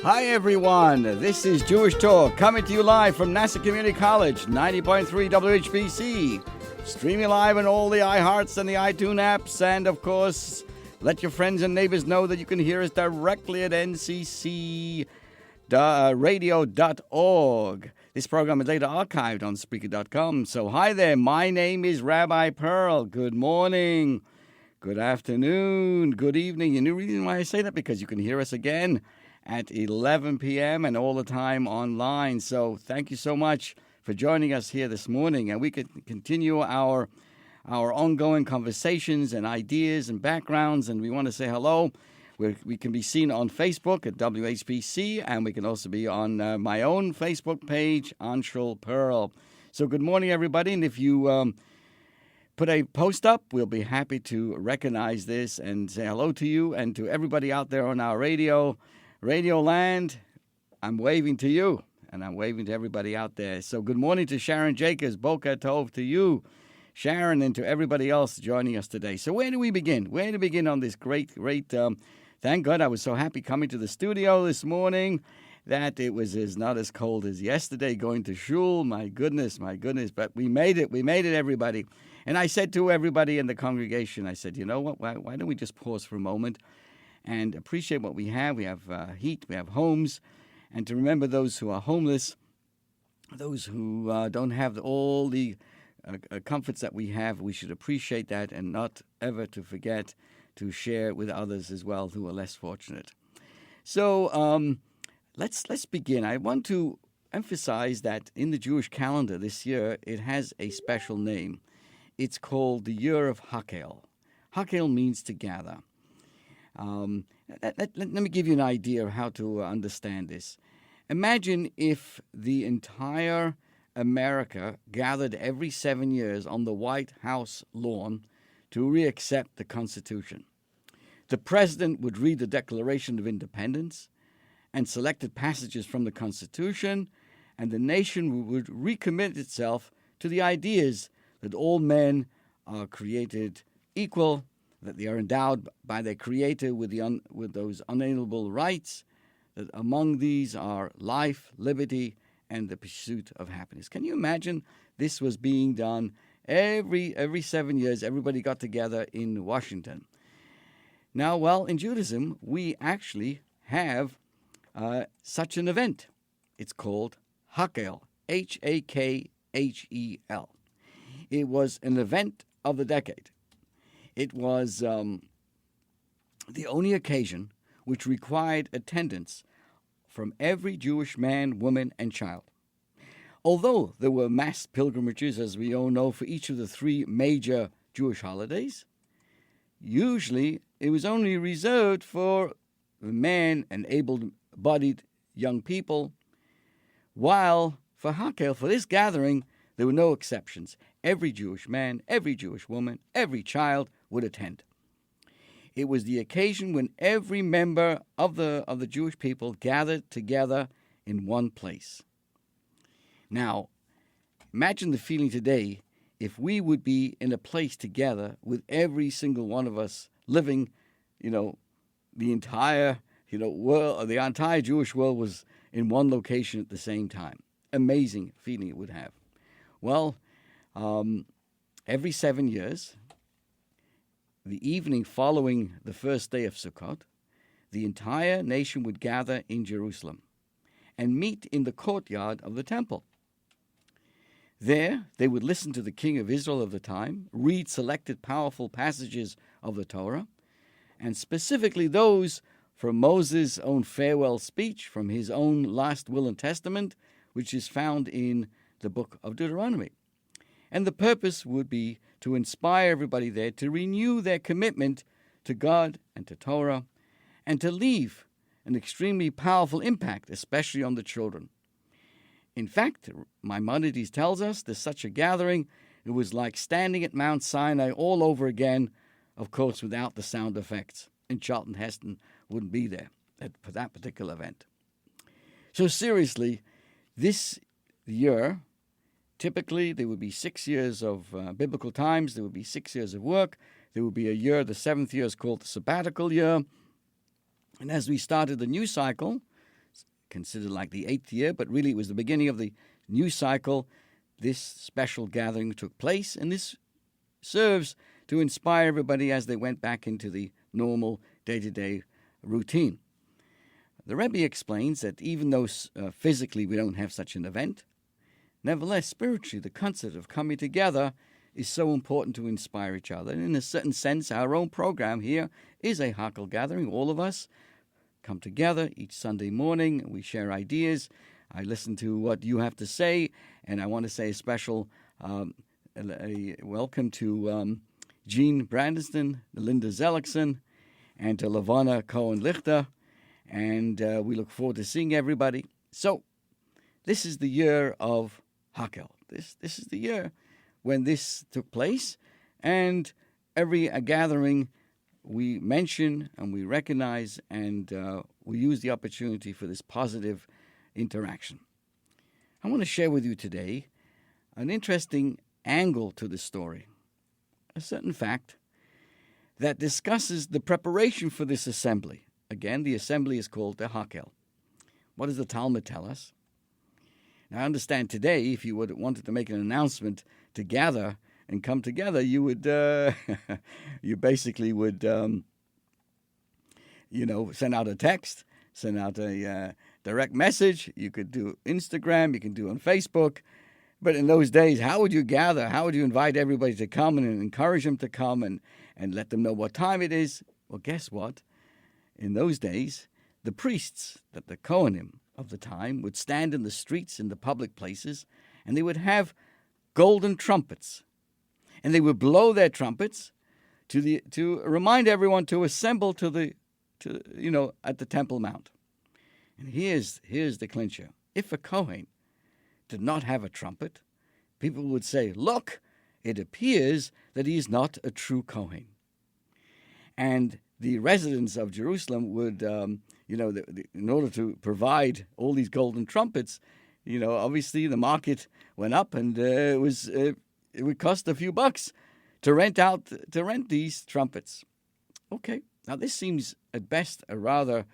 Hi everyone, this is Jewish Talk coming to you live from Nassau Community College, 90.3 WHPC, streaming live on all the iHearts and the iTunes apps, and of course, let your friends and neighbors know that you can hear us directly at nccradio.org. This program is later archived on Spreaker.com. So hi there, my name is Rabbi Perl. Good morning, good afternoon, good evening. And the reason why I say that, because you can hear us again at 11 p.m. and all the time online. So thank you so much for joining us here this morning. And we can continue our ongoing conversations and ideas and backgrounds. And we want to say hello. We can be seen on Facebook at WHPC, and we can also be on my own Facebook page, Anshul Pearl. So good morning, everybody. And if you put a post up, we'll be happy to recognize this and say hello to you and to everybody out there on our Radio Land. I'm waving to you, and I'm waving to everybody out there. So good morning to Sharon Jacobs, Boker Tov to you, Sharon, and to everybody else joining us today. So where do we begin? Where to begin on this great, thank God I was so happy coming to the studio this morning that it was not as cold as yesterday going to shul. My goodness, but we made it, everybody. And I said to everybody in the congregation, I said, you know what, why don't we just pause for a moment and appreciate what we have. We have heat, we have homes, and to remember those who are homeless, those who don't have all the comforts that we have. We should appreciate that and not ever to forget to share with others as well who are less fortunate. So let's begin. I want to emphasize that in the Jewish calendar this year, it has a special name. It's called the Year of Hakel. Hakel means to gather. Let me give you an idea of how to understand this. Imagine if the entire America gathered every 7 years on the White House lawn to re-accept the Constitution. The president would read the Declaration of Independence and selected passages from the Constitution, and the nation would recommit itself to the ideas that all men are created equal, that they are endowed by their Creator with those unalienable rights, that among these are life, liberty, and the pursuit of happiness. Can you imagine this was being done every 7 years? Everybody got together in Washington. Now, well, in Judaism, we actually have such an event. It's called Hakel, Hakhel. It was an event of the decade. It was the only occasion which required attendance from every Jewish man, woman, and child. Although there were mass pilgrimages, as we all know, for each of the three major Jewish holidays, usually it was only reserved for the men and able-bodied young people, while for Hakel, for this gathering, there were no exceptions. Every Jewish man, every Jewish woman, every child would attend. It was the occasion when every member of the Jewish people gathered together in one place. Now, imagine the feeling today if we would be in a place together with every single one of us living, the entire, world, the entire Jewish world was in one location at the same time. Amazing feeling it would have. Well, every 7 years, the evening following the first day of Sukkot, the entire nation would gather in Jerusalem and meet in the courtyard of the temple. There, they would listen to the king of Israel of the time, read selected powerful passages of the Torah, and specifically those from Moses' own farewell speech, from his own last will and testament, which is found in the book of Deuteronomy. And the purpose would be to inspire everybody there to renew their commitment to God and to Torah, and to leave an extremely powerful impact, especially on the children. In fact, Maimonides tells us that such a gathering, it was like standing at Mount Sinai all over again, of course, without the sound effects. And Charlton Heston wouldn't be there for that particular event. So seriously, this year, typically there would be 6 years of biblical times, there would be 6 years of work, there would be a year, the seventh year is called the sabbatical year. And as we started the new cycle, considered like the 8th year, but really it was the beginning of the new cycle. This special gathering took place, and this serves to inspire everybody as they went back into the normal day-to-day routine. The Rebbe explains that even though physically we don't have such an event, nevertheless, spiritually, the concept of coming together is so important to inspire each other. And in a certain sense, our own program here is a Hakel gathering. All of us come together each Sunday morning. We share ideas. I listen to what you have to say, and I want to say a special a welcome to Jean Brandeston, Linda Zellickson, and to Lavana Cohen-Lichter. And we look forward to seeing everybody. So, this is the year of Hakel. This is the year when this took place. And every gathering we mention and we recognize, and we use the opportunity for this positive interaction. I want to share with you today an interesting angle to the story, a certain fact that discusses the preparation for this assembly. Again, the assembly is called the Hakel. What does the Talmud tell us? Now, I understand today, if you wanted to make an announcement to gather and come together, you would, you basically would, send out a text, send out a direct message. You could do Instagram, you can do on Facebook. But in those days, how would you gather? How would you invite everybody to come and encourage them to come and let them know what time it is? Well, guess what? In those days, the priests, the Kohanim of the time, would stand in the streets, in the public places, and they would have golden trumpets. And they would blow their trumpets to remind everyone to assemble at the Temple Mount. And here's the clincher. If a Kohen did not have a trumpet, people would say, look, it appears that he is not a true Kohen. And the residents of Jerusalem would, in order to provide all these golden trumpets, obviously the market went up, and it would cost a few bucks to rent these trumpets. Okay, now this seems at best a rather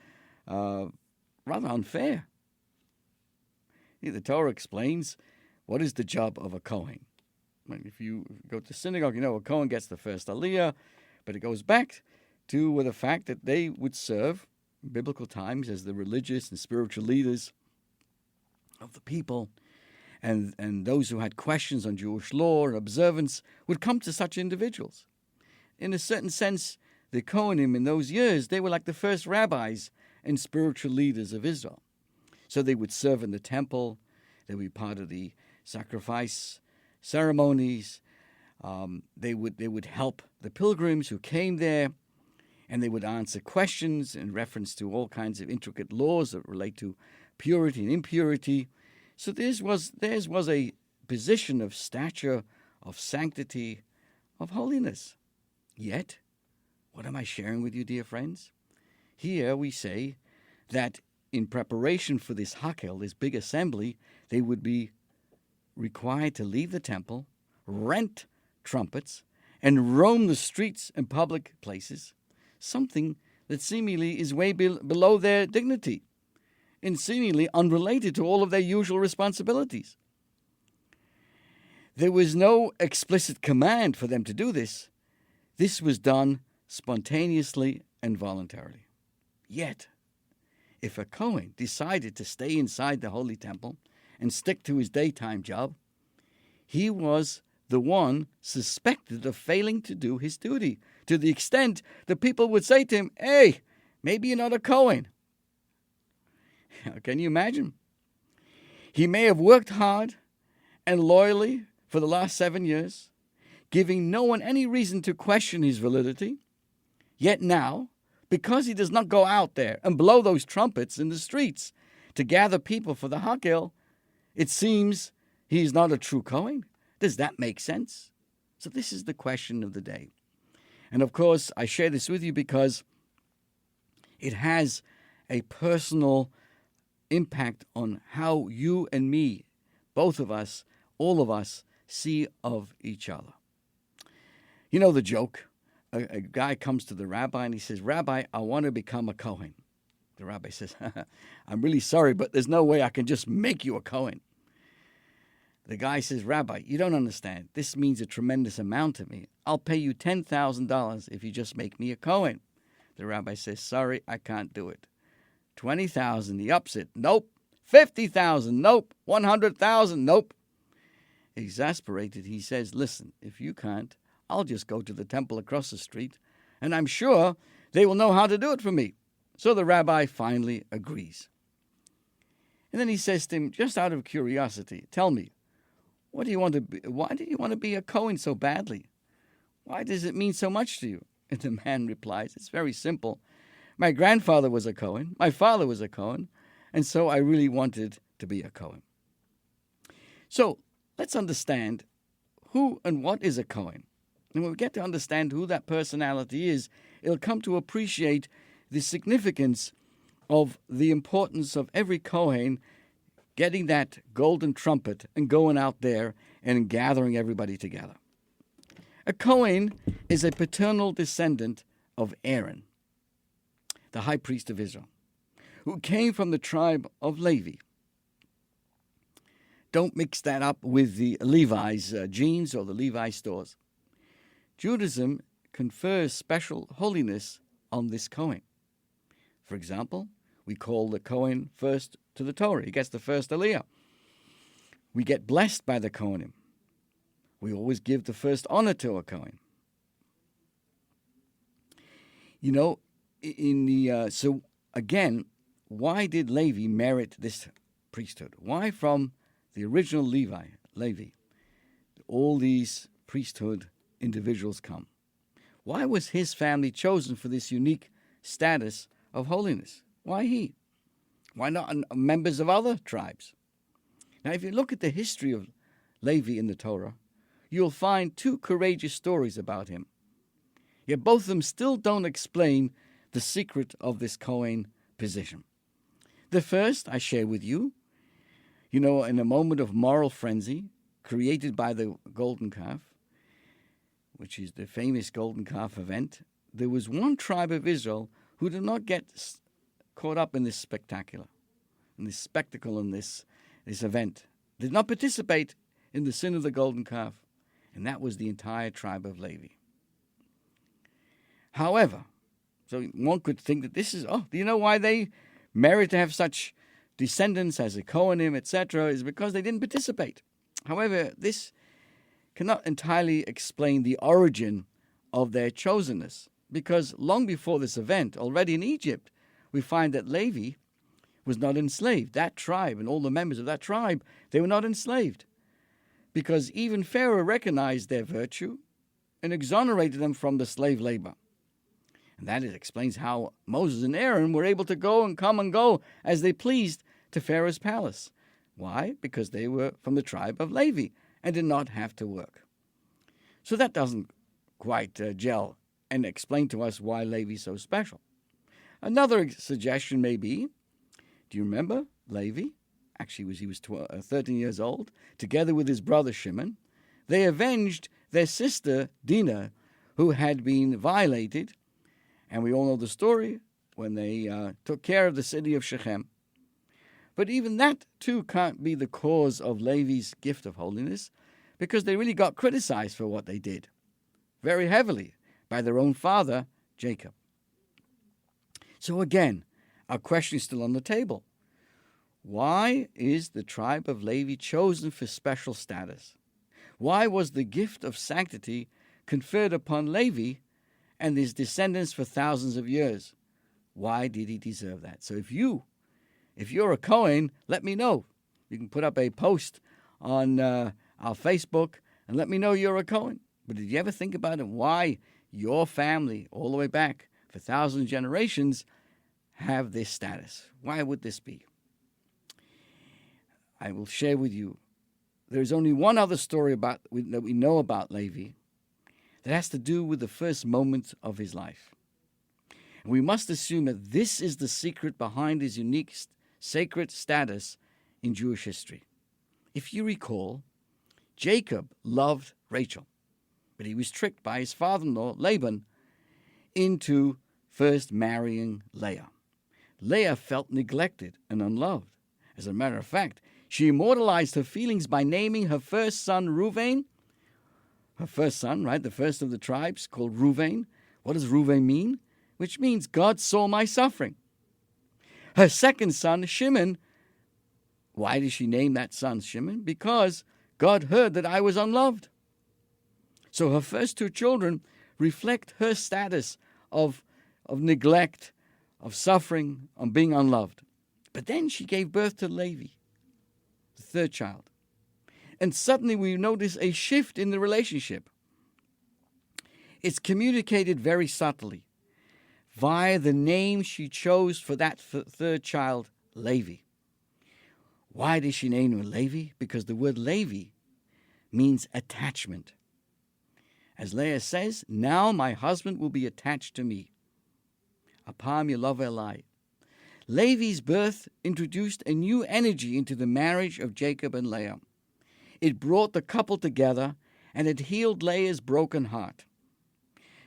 unfair. The Torah explains what is the job of a Kohen. If you go to synagogue, a Kohen gets the first aliyah, but it goes back to the fact that they would serve in biblical times as the religious and spiritual leaders of the people, and those who had questions on Jewish law and observance would come to such individuals. In a certain sense, the Kohanim in those years, they were like the first rabbis and spiritual leaders of Israel. So they would serve in the temple, they would be part of the sacrifice ceremonies, they would help the pilgrims who came there, and they would answer questions in reference to all kinds of intricate laws that relate to purity and impurity. So theirs was a position of stature, of sanctity, of holiness. Yet, what am I sharing with you, dear friends? Here we say that in preparation for this Hakel, this big assembly, they would be required to leave the temple, rent trumpets, and roam the streets and public places, something that seemingly is way below their dignity and seemingly unrelated to all of their usual responsibilities. There was no explicit command for them to do this. This was done spontaneously and voluntarily. Yet, if a Kohen decided to stay inside the Holy Temple and stick to his daytime job, he was the one suspected of failing to do his duty, to the extent that people would say to him, hey, maybe you're not a Kohen. Can you imagine? He may have worked hard and loyally for the last 7 years, giving no one any reason to question his validity, yet now, because he does not go out there and blow those trumpets in the streets to gather people for the Hakel, it seems he is not a true Kohen. Does that make sense? So this is the question of the day. And of course, I share this with you because it has a personal impact on how you and me, both of us, all of us, see of each other. You know the joke. A guy comes to the rabbi and he says, Rabbi, I want to become a Kohen. The rabbi says, I'm really sorry, but there's no way I can just make you a Cohen. The guy says, Rabbi, you don't understand. This means a tremendous amount to me. I'll pay you $10,000 if you just make me a Cohen. The rabbi says, sorry, I can't do it. 20,000, he ups it. Nope. 50,000, nope. 100,000, nope. Exasperated, he says, listen, if you can't, I'll just go to the temple across the street, and I'm sure they will know how to do it for me. So the rabbi finally agrees. And then he says to him, just out of curiosity, tell me, why do you want to be a Cohen so badly? Why does it mean so much to you? And the man replies, it's very simple. My grandfather was a Cohen, my father was a Cohen, and so I really wanted to be a Cohen. So let's understand who and what is a Cohen. And when we get to understand who that personality is, it'll come to appreciate the significance of the importance of every Kohen getting that golden trumpet and going out there and gathering everybody together. A Kohen is a paternal descendant of Aaron, the high priest of Israel, who came from the tribe of Levi. Don't mix that up with the Levi's genes or the Levi stores. Judaism confers special holiness on this Kohen. For example, we call the Kohen first to the Torah. He gets the first Aliyah. We get blessed by the Kohanim. We always give the first honor to a Kohen. You know, so again, why did Levi merit this priesthood? Why from the original Levi, all these priesthood individuals come? Why was his family chosen for this unique status of holiness? Why he? Why not members of other tribes? Now, if you look at the history of Levi in the Torah, you'll find two courageous stories about him. Yet both of them still don't explain the secret of this Kohen position. The first I share with you, in a moment of moral frenzy created by the golden calf, which is the famous golden calf event, there was one tribe of Israel who did not get caught up in this spectacle, in this event, did not participate in the sin of the golden calf, and that was the entire tribe of Levi. However, so one could think that this is, do you know why they merit to have such descendants as a Kohanim, etc., is because they didn't participate. However, this cannot entirely explain the origin of their chosenness, because long before this event, already in Egypt, we find that Levi was not enslaved. That tribe and all the members of that tribe, they were not enslaved, because even Pharaoh recognized their virtue and exonerated them from the slave labor. And that explains how Moses and Aaron were able to go and come and go as they pleased to Pharaoh's palace. Why? Because they were from the tribe of Levi and did not have to work. So that doesn't quite gel and explain to us why Levi is so special. Another suggestion may be, do you remember Levi? Actually, he was 13 years old. Together with his brother Shimon, they avenged their sister Dinah, who had been violated. And we all know the story when they took care of the city of Shechem. But even that, too, can't be the cause of Levi's gift of holiness, because they really got criticized for what they did, very heavily, by their own father, Jacob. So again, our question is still on the table. Why is the tribe of Levi chosen for special status? Why was the gift of sanctity conferred upon Levi and his descendants for thousands of years? Why did he deserve that? So if you're a Kohen, let me know. You can put up a post on our Facebook and let me know you're a Kohen. But did you ever think about it? Why your family, all the way back for thousands of generations, have this status? Why would this be? I will share with you. There's only one other story that we know about Levi that has to do with the first moment of his life. And we must assume that this is the secret behind his unique sacred status in Jewish history. If you recall, Jacob loved Rachel, but he was tricked by his father-in-law, Laban, into first marrying Leah. Leah felt neglected and unloved. As a matter of fact, she immortalized her feelings by naming her first son Reuven. Her first son, right, the first of the tribes, called Reuven. What does Reuven mean? Which means God saw my suffering. Her second son, Shimon. Why did she name that son Shimon? Because God heard that I was unloved. So her first two children reflect her status of neglect, of suffering, of being unloved. But then she gave birth to Levi, the third child. And suddenly we notice a shift in the relationship. It's communicated very subtly via the name she chose for that third child, Levi. Why did she name him Levi? Because the word Levi means attachment. As Leah says, now my husband will be attached to me. Apam Yelov Elai. Levi's birth introduced a new energy into the marriage of Jacob and Leah. It brought the couple together, and it healed Leah's broken heart.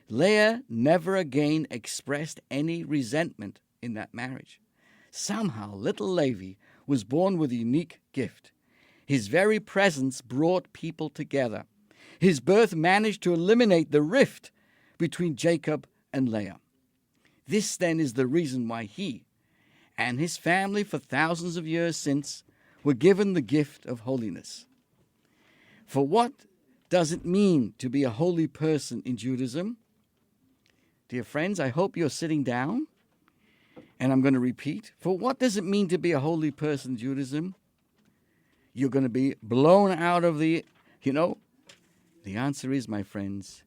Leah never again expressed any resentment in that marriage. Somehow, little Levi was born with a unique gift. His very presence brought people together. His birth managed to eliminate the rift between Jacob and Leah. This then is the reason why he and his family for thousands of years since were given the gift of holiness. For what does it mean to be a holy person in Judaism? Dear friends, I hope you're sitting down, and I'm going to repeat. For what does it mean to be a holy person in Judaism? You're going to be blown out of the, the answer is, my friends,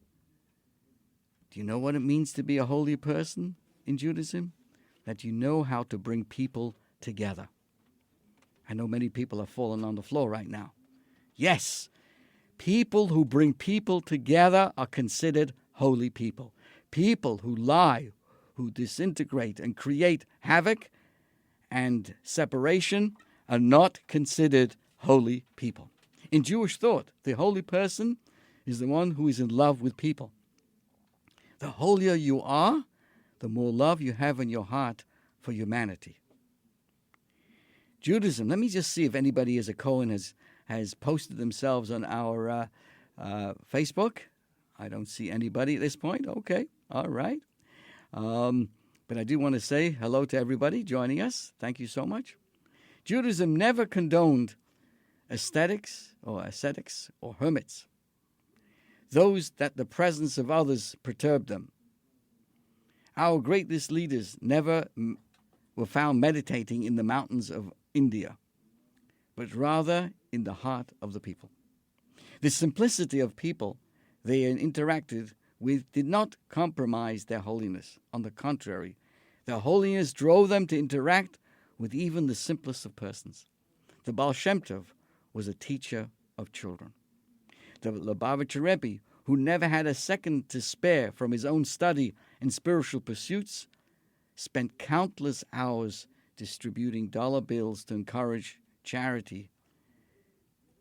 do you know what it means to be a holy person in Judaism? That you know how to bring people together. I know many people are falling on the floor right now. Yes, people who bring people together are considered holy people. People who lie, who disintegrate and create havoc and separation are not considered holy people. In Jewish thought, the holy person is the one who is in love with people. The holier you are, the more love you have in your heart for humanity. Judaism, let me just see if anybody as a Cohen has posted themselves on our Facebook. I don't see anybody at this point. Okay, all right. But I do want to say hello to everybody joining us. Thank you so much. Judaism never condoned ascetics or hermits, those that the presence of others perturbed them. Our greatest leaders never were found meditating in the mountains of India, but rather in the heart of the people. The simplicity of people they interacted with did not compromise their holiness. On the contrary, their holiness drove them to interact with even the simplest of persons. The Baal Shem Tov was a teacher of children. The Lubavitcher Rebbe, who never had a second to spare from his own study and spiritual pursuits, spent countless hours distributing dollar bills to encourage charity.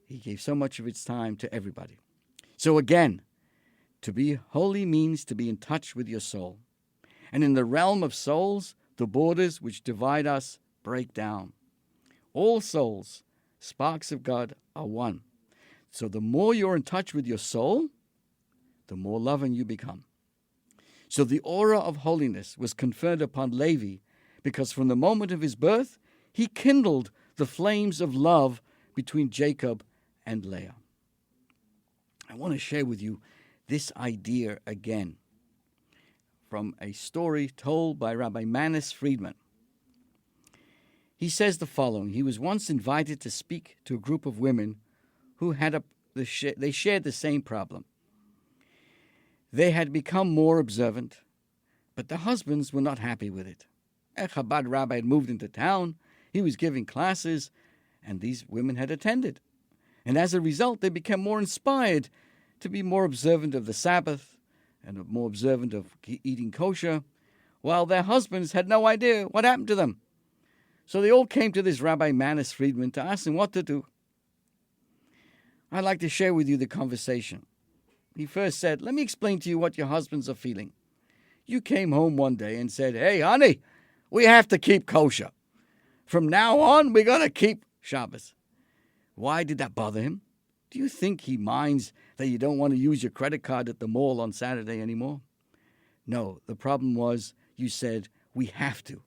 He gave so much of his time to everybody. So again, to be holy means to be in touch with your soul. And in the realm of souls, the borders which divide us break down. All souls, sparks of God, are one. So the more you're in touch with your soul, the more loving you become. So the aura of holiness was conferred upon Levi because from the moment of his birth, he kindled the flames of love between Jacob and Leah. I want to share with you this idea again from a story told by Rabbi Manis Friedman. He says the following. He was once invited to speak to a group of women who they shared the same problem. They had become more observant, but the husbands were not happy with it. A Chabad rabbi had moved into town. He was giving classes, and these women had attended. And as a result, they became more inspired to be more observant of the Sabbath and more observant of eating kosher, while their husbands had no idea what happened to them. So they all came to this Rabbi Manis Friedman to ask him what to do. I'd like to share with you the conversation. He first said, let me explain to you what your husbands are feeling. You came home one day and said, hey, honey, We have to keep kosher. From now on, we're going to keep Shabbos. Why did that bother him? Do you think he minds that you don't want to use your credit card at the mall on Saturday anymore? No, the problem was you said, we have to.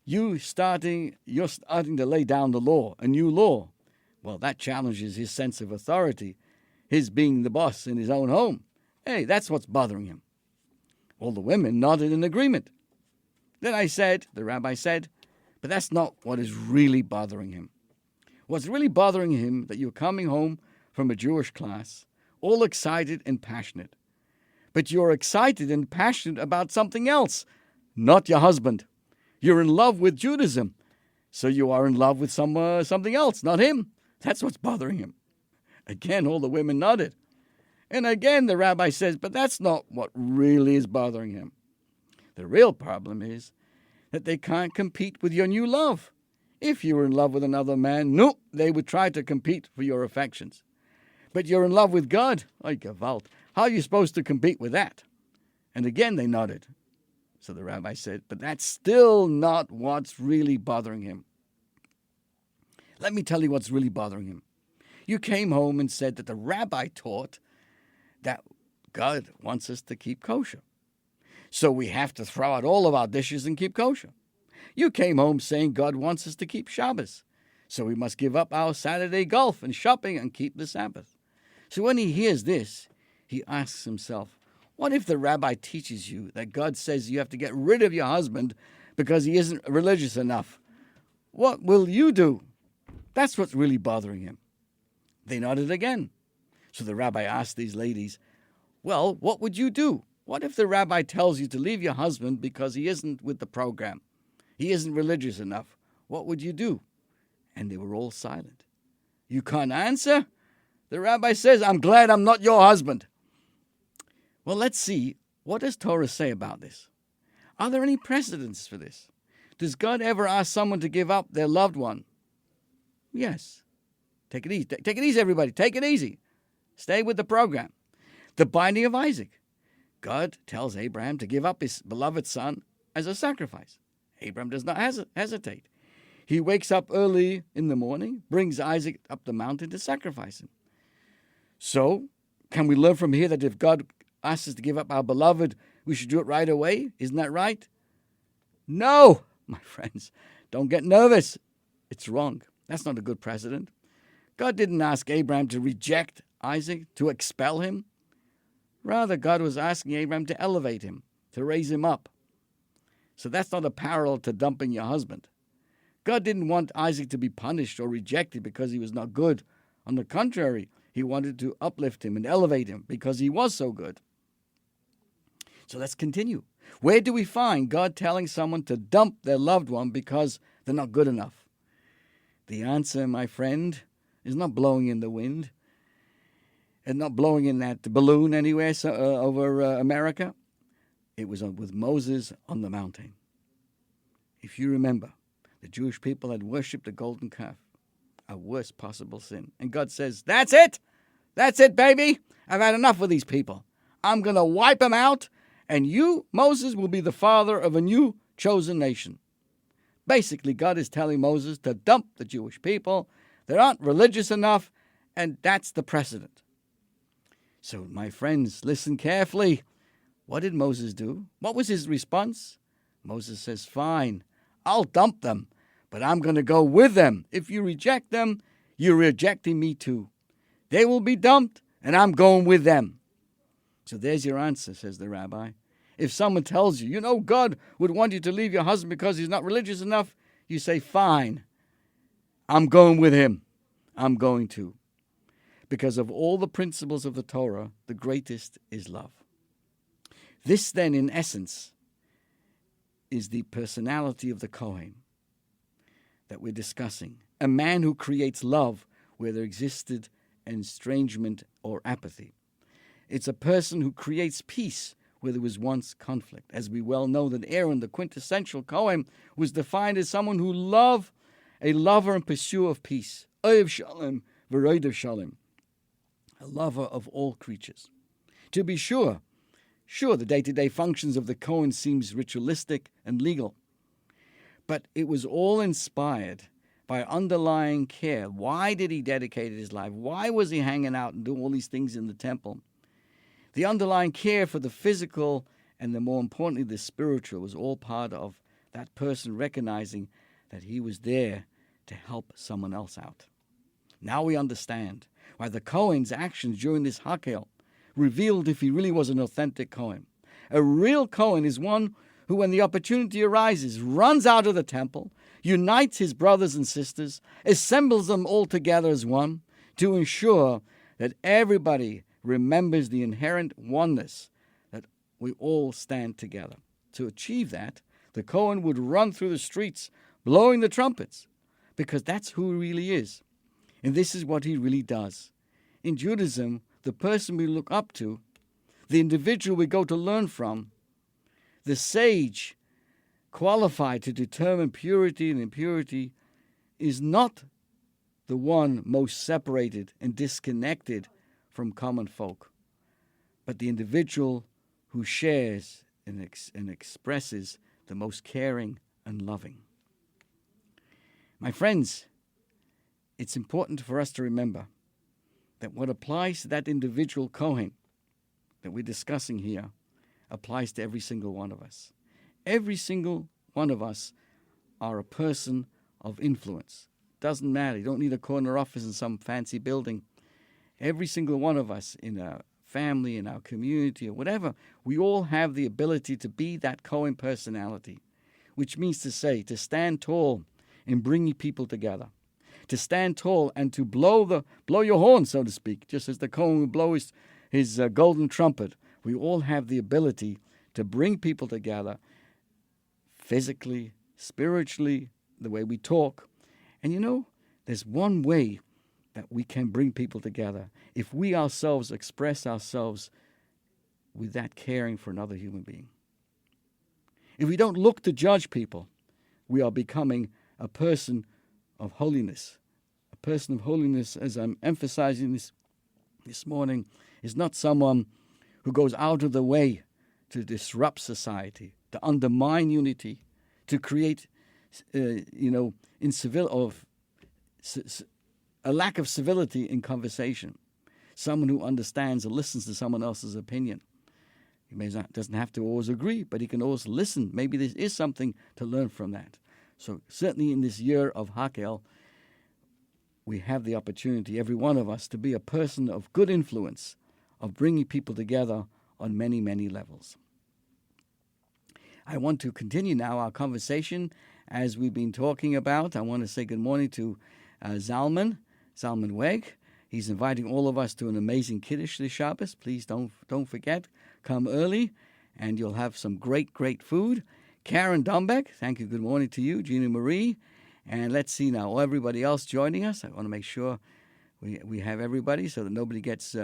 You're starting to lay down the law, a new law. Well, that challenges his sense of authority, his being the boss in his own home. Hey, that's what's bothering him. All the women nodded in agreement. Then the rabbi said, but that's not what is really bothering him. What's really bothering him that you're coming home from a Jewish class, all excited and passionate. But you're excited and passionate about something else, not your husband. You're in love with Judaism, so you are in love with something else, not him. That's what's bothering him. Again, all the women nodded. And again, the rabbi says, but that's not what really is bothering him. The real problem is that they can't compete with your new love. If you were in love with another man, no, they would try to compete for your affections. But you're in love with God. Oy Gewalt. How are you supposed to compete with that? And again, they nodded. So the rabbi said, but that's still not what's really bothering him. Let me tell you what's really bothering him. You came home and said that the rabbi taught that God wants us to keep kosher. So we have to throw out all of our dishes and keep kosher. You came home saying God wants us to keep Shabbos. So we must give up our Saturday golf and shopping and keep the Sabbath. So when he hears this, he asks himself, what if the rabbi teaches you that God says you have to get rid of your husband because he isn't religious enough? What will you do? That's what's really bothering him. They nodded again. So the rabbi asked these ladies, well, what would you do? What if the rabbi tells you to leave your husband because he isn't with the program? He isn't religious enough. What would you do? And they were all silent. You can't answer? The rabbi says, I'm glad I'm not your husband. Well, let's see. What does Torah say about this? Are there any precedents for this? Does God ever ask someone to give up their loved one? Yes. Take it easy. Take it easy, everybody. Take it easy. Stay with the program. The binding of Isaac. God tells Abraham to give up his beloved son as a sacrifice. Abraham does not hesitate. He wakes up early in the morning, brings Isaac up the mountain to sacrifice him. So, can we learn from here that if God asks us to give up our beloved, we should do it right away? Isn't that right? No, my friends. Don't get nervous. It's wrong. That's not a good precedent. God didn't ask Abraham to reject Isaac, to expel him. Rather, God was asking Abraham to elevate him, to raise him up. So that's not a parallel to dumping your husband. God didn't want Isaac to be punished or rejected because he was not good. On the contrary, he wanted to uplift him and elevate him because he was so good. So let's continue. Where do we find God telling someone to dump their loved one because they're not good enough? The answer, my friend, is not blowing in the wind and not blowing in that balloon anywhere over America. It was with Moses on the mountain. If you remember, the Jewish people had worshipped the golden calf, a worst possible sin. And God says, that's it. That's it, baby. I've had enough of these people. I'm going to wipe them out, and you, Moses, will be the father of a new chosen nation. Basically, God is telling Moses to dump the Jewish people. They aren't religious enough, and that's the precedent. So, my friends, listen carefully. What did Moses do? What was his response? Moses says, fine, I'll dump them, but I'm going to go with them. If you reject them, you're rejecting me too. They will be dumped, and I'm going with them. So there's your answer, says the rabbi. If someone tells you, God would want you to leave your husband because he's not religious enough, you say, fine, I'm going with him. I'm going to. Because of all the principles of the Torah, the greatest is love. This then, in essence, is the personality of the Kohen that we're discussing. A man who creates love where there existed estrangement or apathy. It's a person who creates peace where there was once conflict. As we well know that Aaron, the quintessential Kohen, was defined as someone who loved, a lover and pursuer of peace. Ohev Shalom, v'roidev Shalom. A lover of all creatures. To be sure, Sure, the day-to-day functions of the Cohen seems ritualistic and legal, but it was all inspired by underlying care. Why did he dedicate his life? Why was he hanging out and doing all these things in the temple? The underlying care for the physical and, more importantly, the spiritual was all part of that person recognizing that he was there to help someone else out. Now we understand why the Cohen's actions during this Hakel revealed if he really was an authentic Cohen. A real Cohen is one who, when the opportunity arises, runs out of the temple, unites his brothers and sisters, assembles them all together as one to ensure that everybody remembers the inherent oneness that we all stand together. To achieve that, the Cohen would run through the streets blowing the trumpets, because that's who he really is. And this is what he really does. In Judaism, the person we look up to, the individual we go to learn from, the sage qualified to determine purity and impurity, is not the one most separated and disconnected from common folk, but the individual who shares and expresses the most caring and loving. My friends, it's important for us to remember that what applies to that individual Kohen that we're discussing here applies to every single one of us. Every single one of us are a person of influence. Doesn't matter. You don't need a corner office in some fancy building. Every single one of us in our family, in our community, or whatever, we all have the ability to be that Kohen personality, which means to say, to stand tall in bringing people together, to stand tall and to blow your horn, so to speak, just as the Kohen would blow his golden trumpet. We all have the ability to bring people together physically, spiritually, the way we talk. And you know, there's one way that we can bring people together. If we ourselves express ourselves with that caring for another human being. If we don't look to judge people, we are becoming a person of holiness. A person of holiness, as I'm emphasizing this morning, is not someone who goes out of the way to disrupt society, to undermine unity, to create, a lack of civility in conversation. Someone who understands and listens to someone else's opinion. He doesn't have to always agree, but he can always listen. Maybe there is something to learn from that. So certainly in this year of Hakel, we have the opportunity, every one of us, to be a person of good influence, of bringing people together on many, many levels. I want to continue now our conversation as we've been talking about. I want to say good morning to Zalman Weg. He's inviting all of us to an amazing Kiddush this Shabbos. Please don't forget, come early, and you'll have some great, great food. Karen Dombeck, thank you, good morning to you. Gina Marie, and let's see now, everybody else joining us. I want to make sure we have everybody so that nobody gets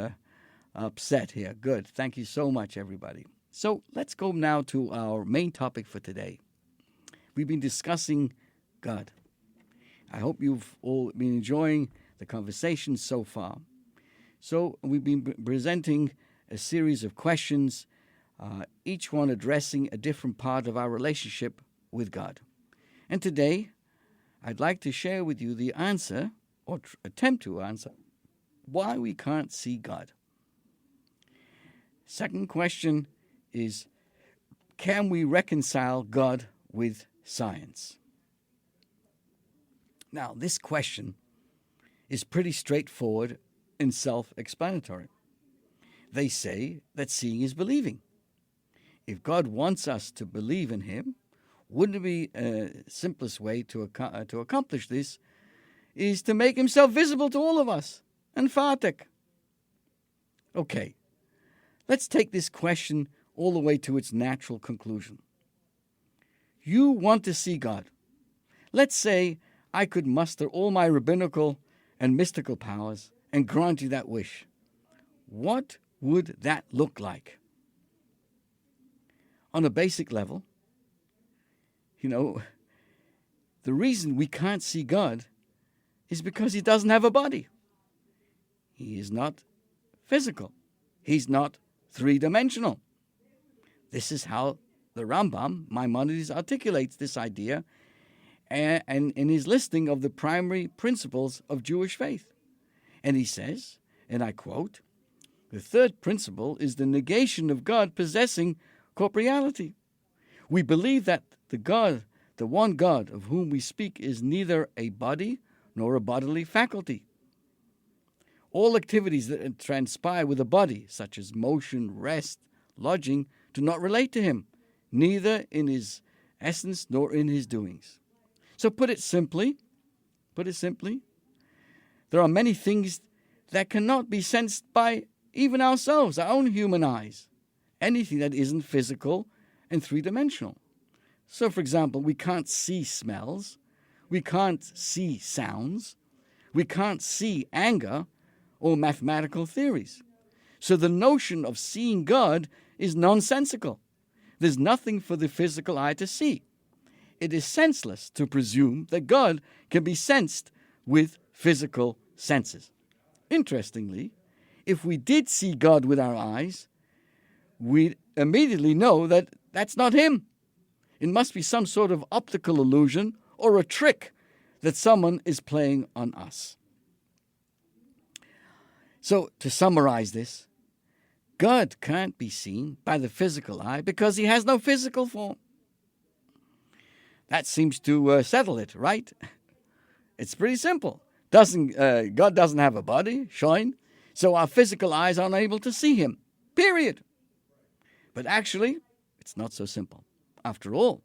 upset here. Good, thank you so much, everybody. So let's go now to our main topic for today. We've been discussing God. I hope you've all been enjoying the conversation so far. So we've been presenting a series of questions, each one addressing a different part of our relationship with God. And today, I'd like to share with you the answer, or attempt to answer, why we can't see God. Second question is, can we reconcile God with science? Now, this question is pretty straightforward and self-explanatory. They say that seeing is believing. If God wants us to believe in Him, wouldn't it be the simplest way to accomplish this is to make Himself visible to all of us? And fatek. Okay, let's take this question all the way to its natural conclusion. You want to see God. Let's say I could muster all my rabbinical and mystical powers and grant you that wish. What would that look like? On a basic level, the reason we can't see God is because He doesn't have a body. He is not physical. He's not three-dimensional. This is how the Rambam, Maimonides, articulates this idea and in his listing of the primary principles of Jewish faith. And he says, and I quote, "The third principle is the negation of God possessing corporeality. We believe that the one God of whom we speak is neither a body nor a bodily faculty. All activities that transpire with a body, such as motion, rest, lodging, do not relate to him, neither in his essence nor in his doings." So put it simply, there are many things that cannot be sensed by even ourselves, our own human eyes. Anything that isn't physical and three-dimensional. So, for example, we can't see smells, we can't see sounds, we can't see anger or mathematical theories. So the notion of seeing God is nonsensical. There's nothing for the physical eye to see. It is senseless to presume that God can be sensed with physical senses. Interestingly, if we did see God with our eyes, we'd immediately know that that's not him. It must be some sort of optical illusion or a trick that someone is playing on us. So, to summarize this, God can't be seen by the physical eye because he has no physical form. That seems to settle it, right? It's pretty simple. God doesn't have a body, Shoin, so our physical eyes are unable to see him, period. But actually, it's not so simple. After all,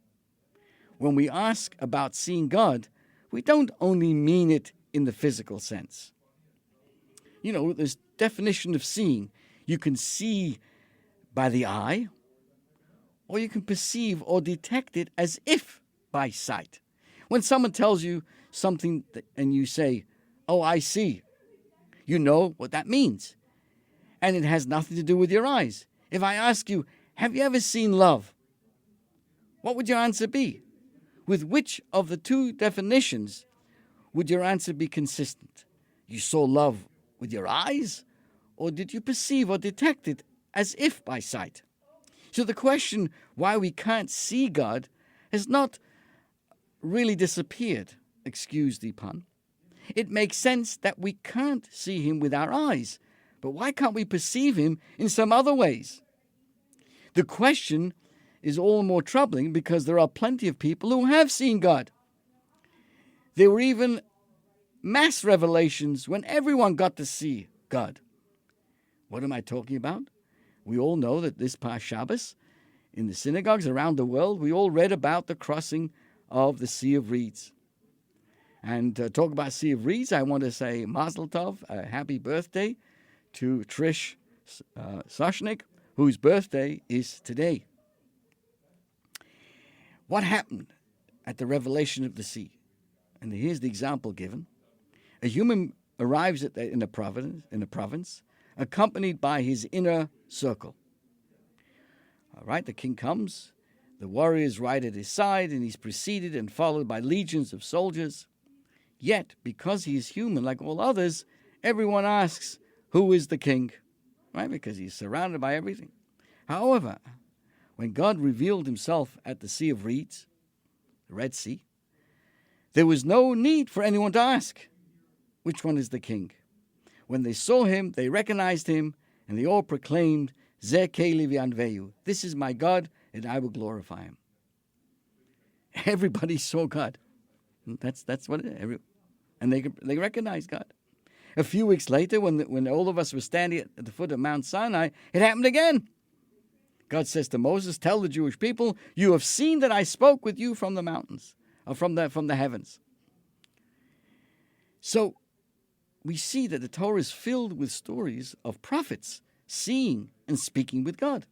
when we ask about seeing God, we don't only mean it in the physical sense. You know, this definition of seeing, you can see by the eye, or you can perceive or detect it as if by sight. When someone tells you something and you say, "Oh, I see," you know what that means. And it has nothing to do with your eyes. If I ask you, "Have you ever seen love?" what would your answer be? With which of the two definitions would your answer be consistent? You saw love with your eyes, or did you perceive or detect it as if by sight? So the question why we can't see God has not really disappeared, excuse the pun. It makes sense that we can't see him with our eyes, but why can't we perceive him in some other ways? The question is all more troubling because there are plenty of people who have seen God. There were even mass revelations when everyone got to see God. What am I talking about? We all know that this past Shabbos, in the synagogues around the world, we all read about the crossing of the Sea of Reeds. And to talk about Sea of Reeds, I want to say Mazel Tov, a happy birthday to Trish Soshnik, whose birthday is today. What happened at the revelation of the sea? And here's the example given. A human arrives in a province, accompanied by his inner circle. All right, the king comes, the warriors ride at his side, and he's preceded and followed by legions of soldiers. Yet, because he is human like all others, everyone asks, who is the king? Right, because he's surrounded by everything. However, when God revealed himself at the Sea of Reeds, the Red Sea, there was no need for anyone to ask, which one is the king? When they saw him, they recognized him, and they all proclaimed, Zeh Keli v'anveyu. This is my God, and I will glorify him. Everybody saw God. That's what it is. And they recognized God. A few weeks later, when all of us were standing at the foot of Mount Sinai, it happened again. God says to Moses, "Tell the Jewish people, you have seen that I spoke with you from the mountains, or from the heavens." So we see that the Torah is filled with stories of prophets seeing and speaking with God.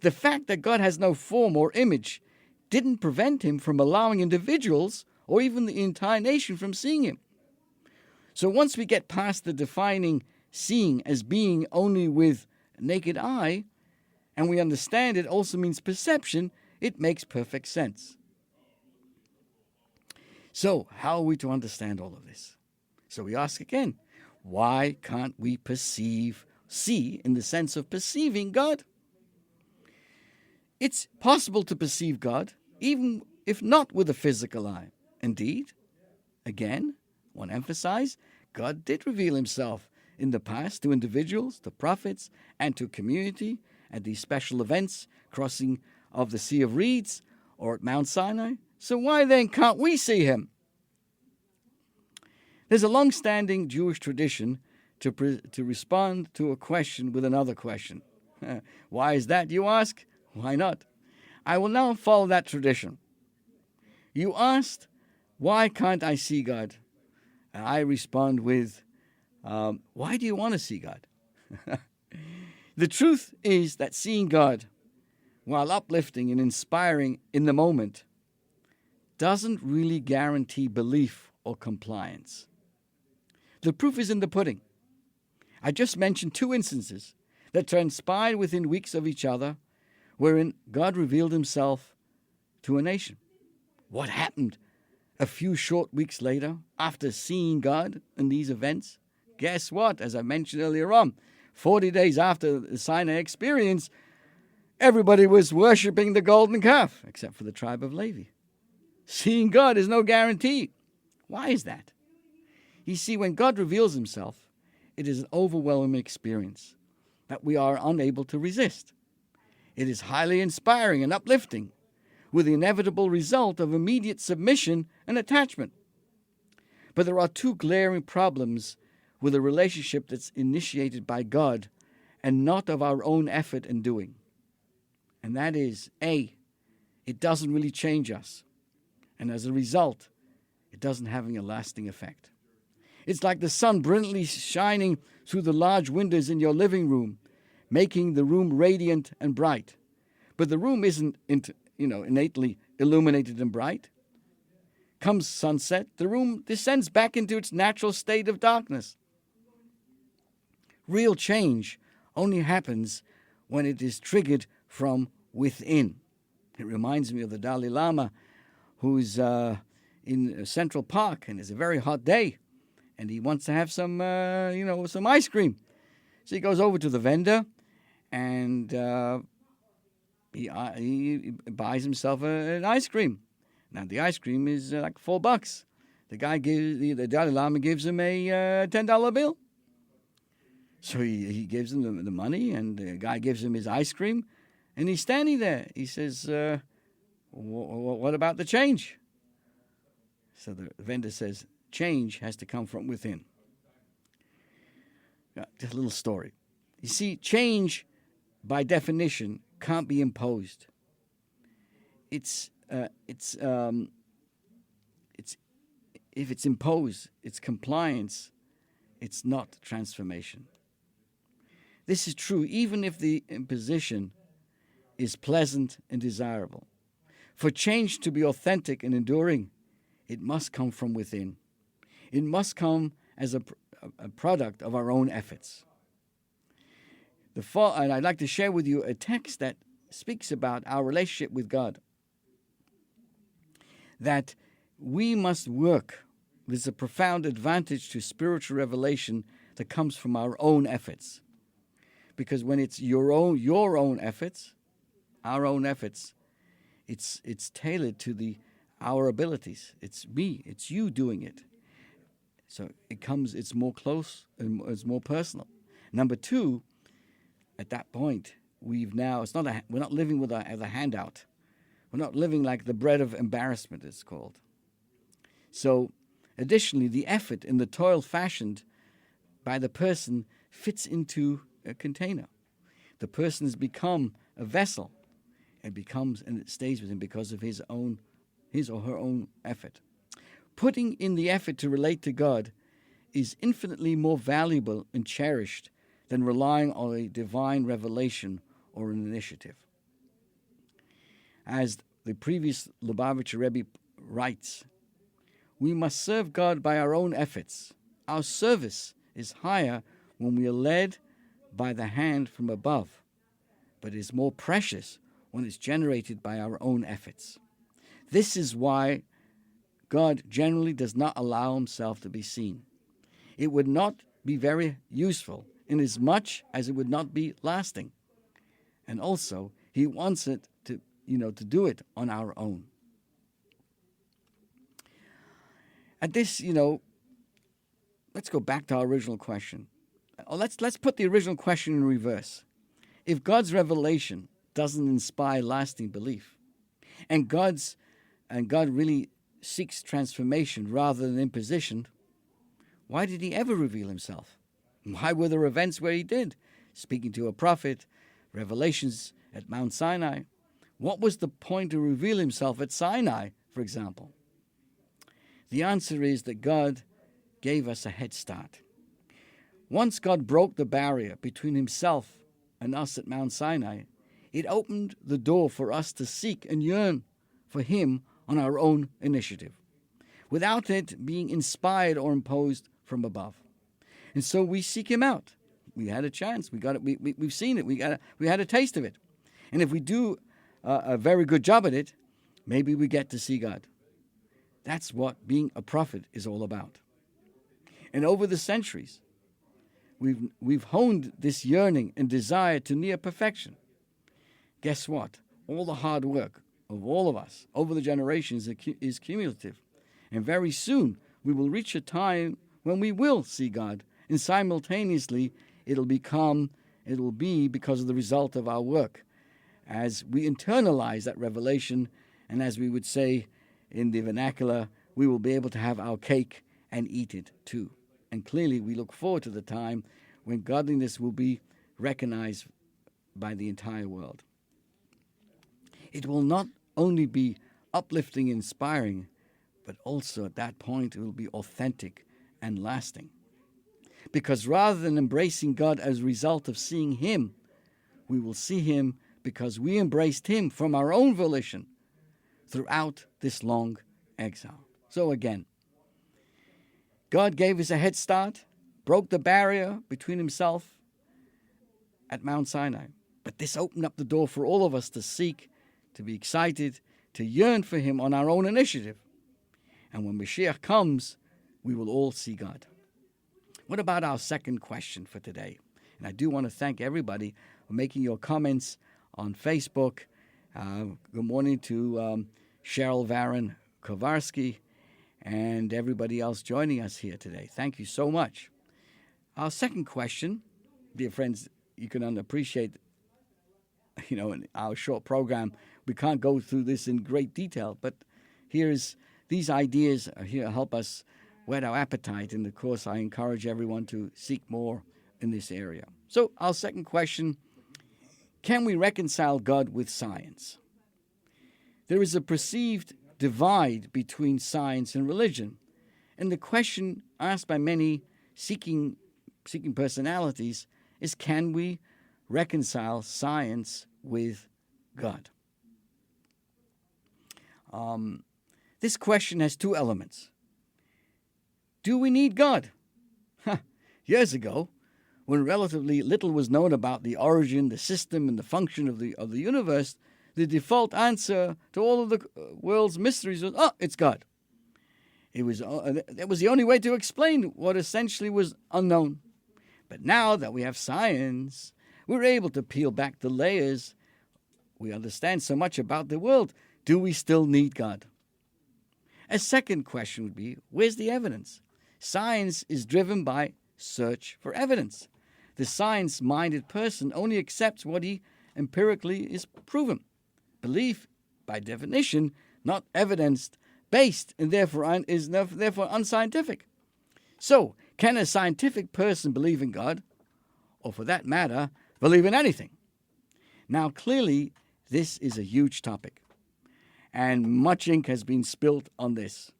The fact that God has no form or image didn't prevent him from allowing individuals or even the entire nation from seeing him. So once we get past the defining seeing as being only with naked eye, and we understand it also means perception, it makes perfect sense. So how are we to understand all of this? So we ask again, why can't we see in the sense of perceiving God? It's possible to perceive God, even if not with a physical eye. Indeed, again, I want to emphasize, God did reveal himself in the past to individuals, to prophets, and to community at these special events, crossing of the Sea of Reeds or at Mount Sinai. So why then can't we see him? There's a long-standing Jewish tradition to respond to a question with another question. Why is that, you ask? Why not? I will now follow that tradition. You asked, why can't I see God? And I respond with, why do you want to see God? The truth is that seeing God, while uplifting and inspiring in the moment, doesn't really guarantee belief or compliance. The proof is in the pudding. I just mentioned 2 instances that transpired within weeks of each other, wherein God revealed himself to a nation. What happened a few short weeks later, after seeing God in these events? Guess what? As I mentioned earlier on, 40 days after the Sinai experience, everybody was worshipping the golden calf, except for the tribe of Levi. Seeing God is no guarantee. Why is that? You see, when God reveals himself, it is an overwhelming experience that we are unable to resist. It is highly inspiring and uplifting, with the inevitable result of immediate submission and attachment. But there are 2 glaring problems with a relationship that's initiated by God and not of our own effort and doing. And that is, A, it doesn't really change us. And as a result, it doesn't have a lasting effect. It's like the sun brilliantly shining through the large windows in your living room, making the room radiant and bright. But the room isn't innately illuminated and bright. Comes sunset, the room descends back into its natural state of darkness. Real change only happens when it is triggered from within. It reminds me of the Dalai Lama, who's in Central Park, and it's a very hot day, and he wants to have some ice cream. So he goes over to the vendor, and he buys himself an ice cream. Now the ice cream is like $4. The Dalai Lama gives him a $10 bill. So he gives him the money, and the guy gives him his ice cream, and he's standing there. He says, what about the change? So the vendor says, change has to come from within. Just a little story. You see, change, by definition, can't be imposed. If it's imposed, it's compliance, it's not transformation. This is true even if the imposition is pleasant and desirable. For change to be authentic and enduring, it must come from within. It must come as a product of our own efforts. And I'd like to share with you a text that speaks about our relationship with God. That we must work. There's a profound advantage to spiritual revelation that comes from our own efforts. Because when it's your own efforts, our own efforts, it's tailored to our abilities. It's me, it's you doing it. So it's more close and it's more personal. Number 2, at that point, we're not living with a handout. We're not living like the bread of embarrassment, it's called. So, additionally, the effort and the toil fashioned by the person fits into a container. The person has become a vessel. And it stays with him because of his or her own effort. Putting in the effort to relate to God is infinitely more valuable and cherished than relying on a divine revelation or an initiative. As the previous Lubavitcher Rebbe writes, we must serve God by our own efforts. Our service is higher when we are led by the hand from above, but is more precious when it's generated by our own efforts. This is why God generally does not allow himself to be seen. It would not be very useful inasmuch as it would not be lasting. And also, He wants it to do it on our own. At this, let's go back to our original question. Let's put the original question in reverse. If God's revelation doesn't inspire lasting belief, and God really seeks transformation rather than imposition, why did he ever reveal himself? Why were there events where he did? Speaking to a prophet, revelations at Mount Sinai. What was the point to reveal himself at Sinai, for example? The answer is that God gave us a head start. Once God broke the barrier between himself and us at Mount Sinai, it opened the door for us to seek and yearn for him on our own initiative, without it being inspired or imposed from above. And so we seek him out. We had a chance. We got it. We've seen it. We had a taste of it. And if we do a very good job at it, maybe we get to see God. That's what being a prophet is all about. And over the centuries, we've honed this yearning and desire to near perfection. Guess what? All the hard work of all of us over the generations is cumulative. And very soon we will reach a time when we will see God. And simultaneously it'll be because of the result of our work. As we internalize that revelation, and as we would say in the vernacular, we will be able to have our cake and eat it too. And clearly we look forward to the time when godliness will be recognized by the entire world. It will not only be uplifting and inspiring, but also at that point it will be authentic and lasting. Because rather than embracing God as a result of seeing him, we will see him because we embraced him from our own volition throughout this long exile. So again, God gave us a head start, broke the barrier between himself at Mount Sinai. But this opened up the door for all of us to seek, to be excited, to yearn for him on our own initiative. And when Mashiach comes, we will all see God. What about our second question for today? And I do want to thank everybody for making your comments on Facebook. Good morning to Cheryl Varon Kowarski and everybody else joining us here today. Thank you so much. Our second question, dear friends, you can appreciate, in our short program, we can't go through this in great detail, but these ideas are here to help us whet our appetite. And of course, I encourage everyone to seek more in this area. So our second question, can we reconcile God with science? There is a perceived divide between science and religion. And the question asked by many seeking personalities is, can we reconcile science with God? This question has two elements. Do we need God? Years ago, when relatively little was known about the origin, the system, and the function of the universe, the default answer to all of the world's mysteries was, it's God. That was the only way to explain what essentially was unknown. But now that we have science, we're able to peel back the layers. We understand so much about the world. Do we still need God? A second question would be, where's the evidence? Science is driven by search for evidence. The science-minded person only accepts what he empirically is proven. Belief, by definition, not evidence-based, and therefore unscientific. So, can a scientific person believe in God, or for that matter, believe in anything? Now, clearly, this is a huge topic, and much ink has been spilled on this.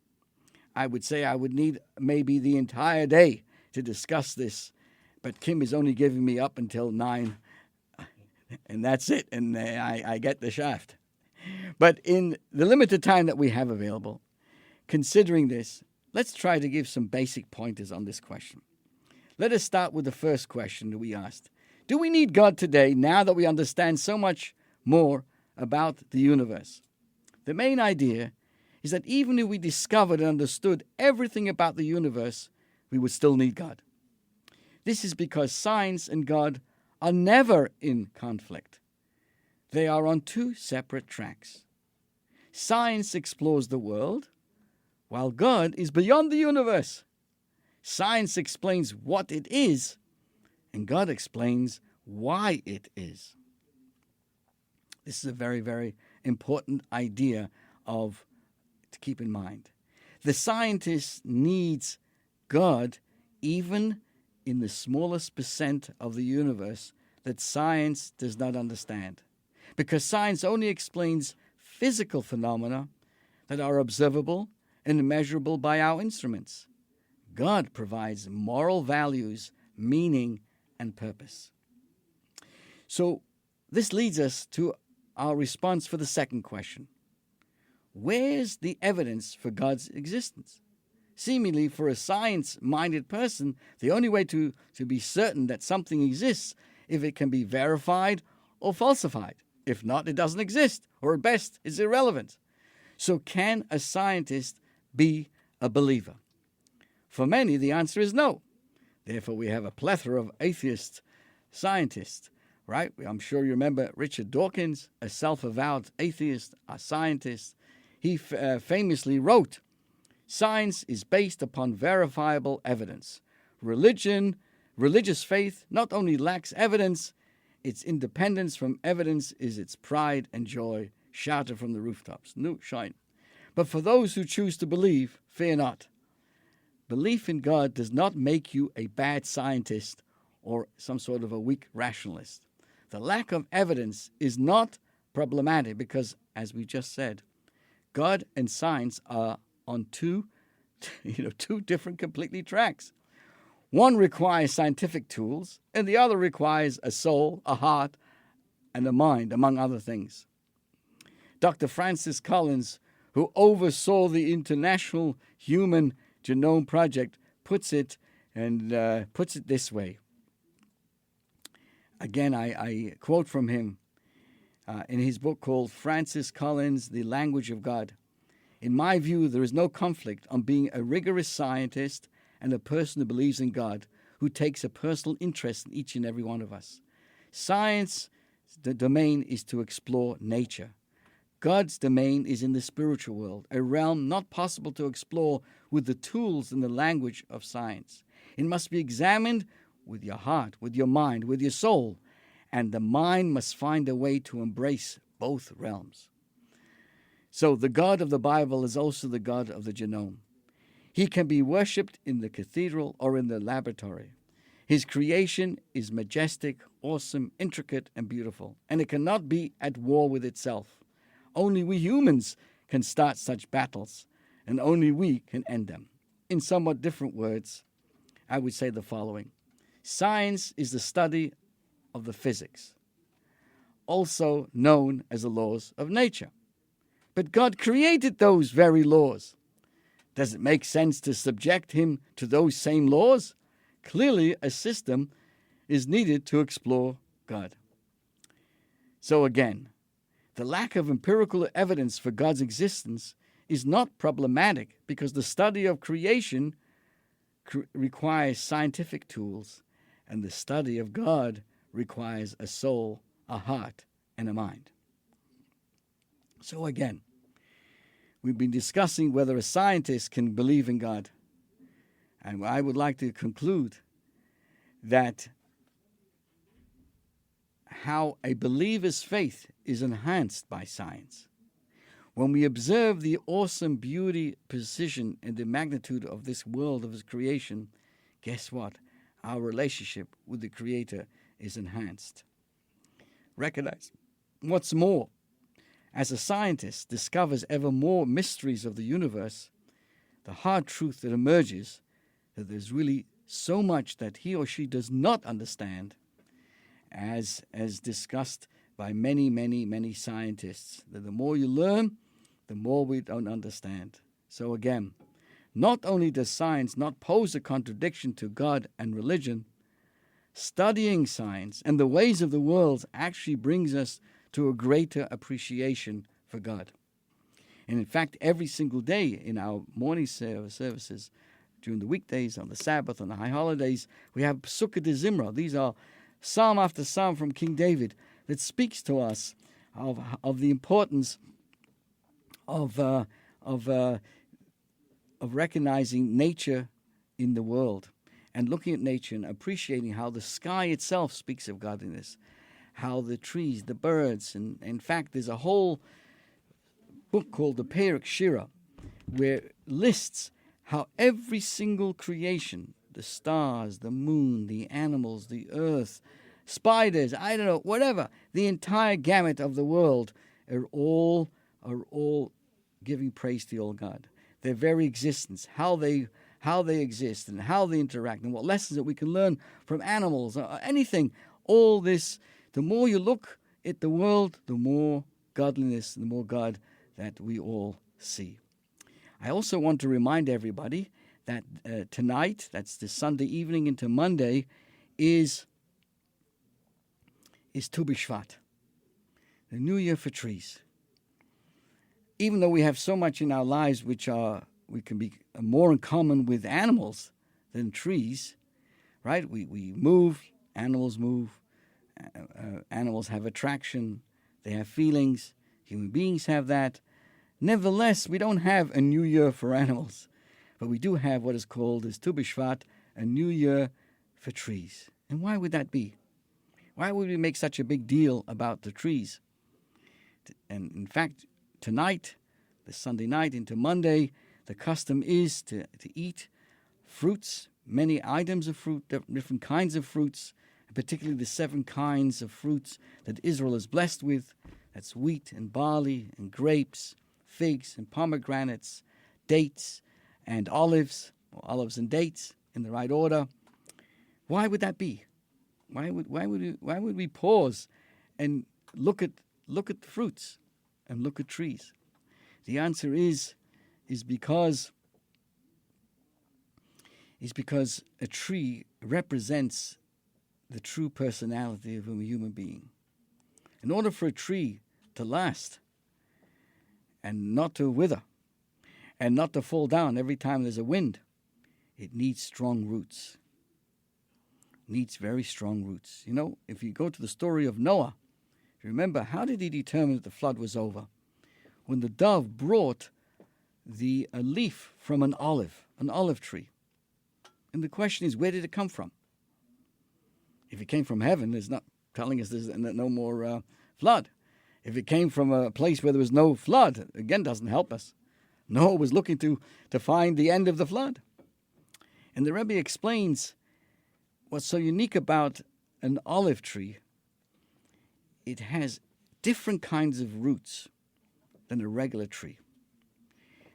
I would say I would need maybe the entire day to discuss this, but Kim is only giving me up until 9, and that's it, and I get the shaft. But in the limited time that we have available, considering this, let's try to give some basic pointers on this question. Let us start with the first question that we asked. Do we need God today, now that we understand so much more about the universe? The main idea is that even if we discovered and understood everything about the universe, we would still need God. This is because science and God are never in conflict. They are on two separate tracks. Science explores the world, while God is beyond the universe. Science explains what it is, and God explains why it is. This is a very, very important idea to keep in mind. The scientist needs God even in the smallest percent of the universe that science does not understand, because science only explains physical phenomena that are observable and measurable by our instruments. God provides moral values, meaning, and purpose. So this leads us to our response for the second question. Where's the evidence for God's existence? Seemingly, for a science-minded person, the only way to be certain that something exists if it can be verified or falsified. If not, it doesn't exist, or at best, it's irrelevant. So can a scientist be a believer? For many, the answer is no. Therefore, we have a plethora of atheist scientists, right? I'm sure you remember Richard Dawkins, a self-avowed atheist, a scientist. He famously wrote, "Science is based upon verifiable evidence. Religious faith not only lacks evidence, its independence from evidence is its pride and joy, shouted from the rooftops." No shine. But for those who choose to believe, fear not. Belief in God does not make you a bad scientist or some sort of a weak rationalist. The lack of evidence is not problematic because, as we just said, God and science are on two different completely tracks. One requires scientific tools, and the other requires a soul, a heart, and a mind, among other things. Dr. Francis Collins, who oversaw the International Human Genome Project, puts it this way. Again, I quote from him in his book called Francis Collins, The Language of God. "In my view, there is no conflict on being a rigorous scientist and a person who believes in God, who takes a personal interest in each and every one of us. Science, the domain is to explore nature. God's domain is in the spiritual world, a realm not possible to explore with the tools and the language of science. It must be examined with your heart, with your mind, with your soul, and the mind must find a way to embrace both realms." So the God of the Bible is also the God of the genome. He can be worshipped in the cathedral or in the laboratory. His creation is majestic, awesome, intricate, and beautiful, and it cannot be at war with itself. Only we humans can start such battles, and only we can end them. In somewhat different words, I would say the following. Science is the study of the physics, also known as the laws of nature. But God created those very laws. Does it make sense to subject him to those same laws? Clearly, a system is needed to explore God. So again, the lack of empirical evidence for God's existence is not problematic because the study of creation requires scientific tools, and the study of God requires a soul, a heart, and a mind. So again, we've been discussing whether a scientist can believe in God. And I would like to conclude that how a believer's faith is enhanced by science. When we observe the awesome beauty, precision, and the magnitude of this world of his creation, guess what? Our relationship with the Creator is enhanced. Recognize what's more. As a scientist discovers ever more mysteries of the universe, the hard truth that emerges that there's really so much that he or she does not understand, as discussed by many, many, many scientists, that the more you learn, the more we don't understand. So again, not only does science not pose a contradiction to God and religion, studying science and the ways of the world actually brings us to a greater appreciation for God. And in fact, every single day in our morning services, during the weekdays, on the Sabbath, on the high holidays, we have Psukkah de Zimra. These are psalm after psalm from King David that speaks to us of the importance of recognizing nature in the world, and looking at nature and appreciating how the sky itself speaks of godliness, how the trees, the birds, and in fact there's a whole book called the Perek Shira, where lists how every single creation, the stars, the moon, the animals, the earth, spiders, I don't know, whatever, the entire gamut of the world are all giving praise to the old God. Their very existence, how they exist and how they interact, and what lessons that we can learn from animals, or anything. All this, the more you look at the world, the more godliness and the more God that we all see. I also want to remind everybody that tonight, that's the Sunday evening into Monday, is Tu B'Shvat, the New Year for trees. Even though we have so much in our lives we can be more in common with animals than trees, right? We move, animals move, animals have attraction, they have feelings, human beings have that. Nevertheless, we don't have a New Year for animals, but we do have what is called as Tu B'Shvat, a New Year for trees. And why would that be? Why would we make such a big deal about the trees? And in fact, tonight, the Sunday night into Monday, the custom is to eat fruits, many items of fruit, different kinds of fruits, particularly the 7 kinds of fruits that Israel is blessed with. That's wheat and barley and grapes, figs and pomegranates, dates and olives, or olives and dates in the right order. Why would that be? Why would we pause and look at the fruits and look at trees? The answer is because a tree represents the true personality of a human being. In order for a tree to last and not to wither and not to fall down every time there's a wind, it needs strong roots. It needs very strong roots. You know, if you go to the story of Noah, remember, how did he determine that the flood was over? When the dove brought a leaf from an olive tree. And the question is, where did it come from? If it came from heaven, it's not telling us there's no more flood. If it came from a place where there was no flood, again, doesn't help us. Noah was looking to find the end of the flood. And the Rebbe explains what's so unique about an olive tree. It has different kinds of roots than a regular tree.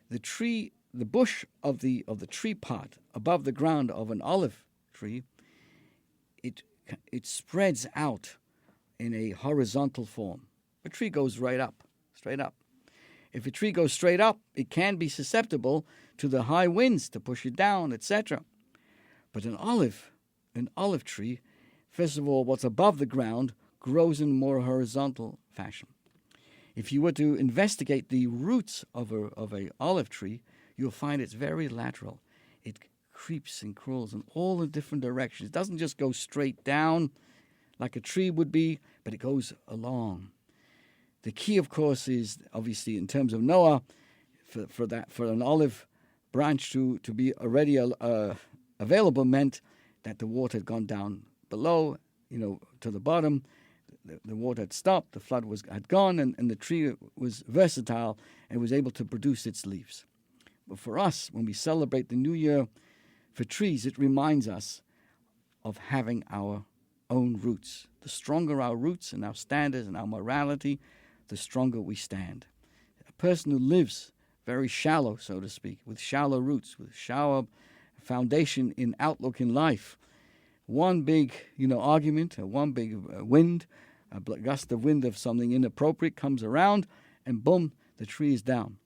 The bush of the tree pot above the ground of an olive tree, it spreads out in a horizontal form. A tree goes straight up. If a tree goes straight up, it can be susceptible to the high winds to push it down, etc. But an olive tree, first of all, what's above the ground grows in a more horizontal fashion. If you were to investigate the roots of a olive tree, you'll find it's very lateral. It creeps and crawls in all the different directions. It doesn't just go straight down like a tree would be, but it goes along. The key, of course, is obviously in terms of Noah, for an olive branch to be already available meant that the water had gone down below, to the bottom. The water had stopped, the flood had gone, and the tree was versatile and was able to produce its leaves. But for us, when we celebrate the New Year for trees, it reminds us of having our own roots. The stronger our roots and our standards and our morality, the stronger we stand. A person who lives very shallow, so to speak, with shallow roots, with shallow foundation in outlook in life, one big argument, one big wind, a gust of wind of something inappropriate comes around, and boom, the tree is down.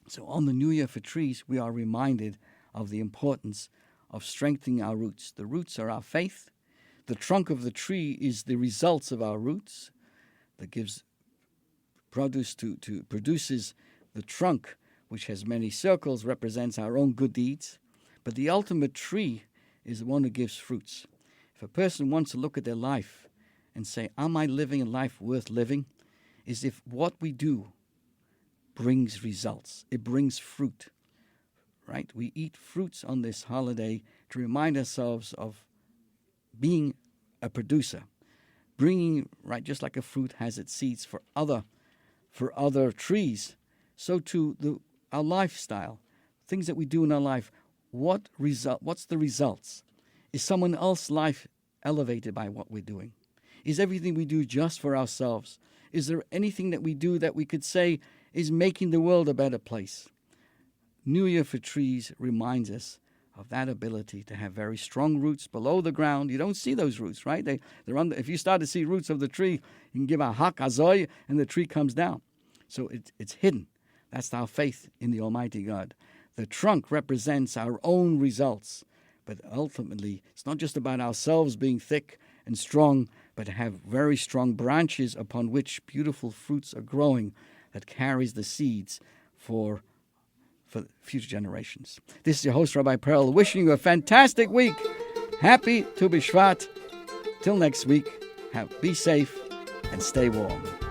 So on the New Year for trees, we are reminded of the importance of strengthening our roots. The roots are our faith. The trunk of the tree is the results of our roots that gives produces the trunk, which has many circles, represents our own good deeds. But the ultimate tree is the one who gives fruits. If a person wants to look at their life and say, am I living a life worth living? is if what we do brings results. It brings fruit, right? We eat fruits on this holiday to remind ourselves of being a producer, bringing, right, just like a fruit has its seeds for other trees, so too our lifestyle, things that we do in our life. What's the results? Is someone else's life elevated by what we're doing? Is everything we do just for ourselves? Is there anything that we do that we could say is making the world a better place? New Year for Trees reminds us of that ability to have very strong roots below the ground. You don't see those roots, right? They're under. If you start to see roots of the tree, you can give a hak azoy, and the tree comes down. So it's hidden. That's our faith in the Almighty God. The trunk represents our own results, but ultimately, it's not just about ourselves being thick and strong, but to have very strong branches upon which beautiful fruits are growing that carries the seeds for future generations. This is your host, Rabbi Perl, wishing you a fantastic week. Happy Tu B'Shvat. Till next week, be safe and stay warm.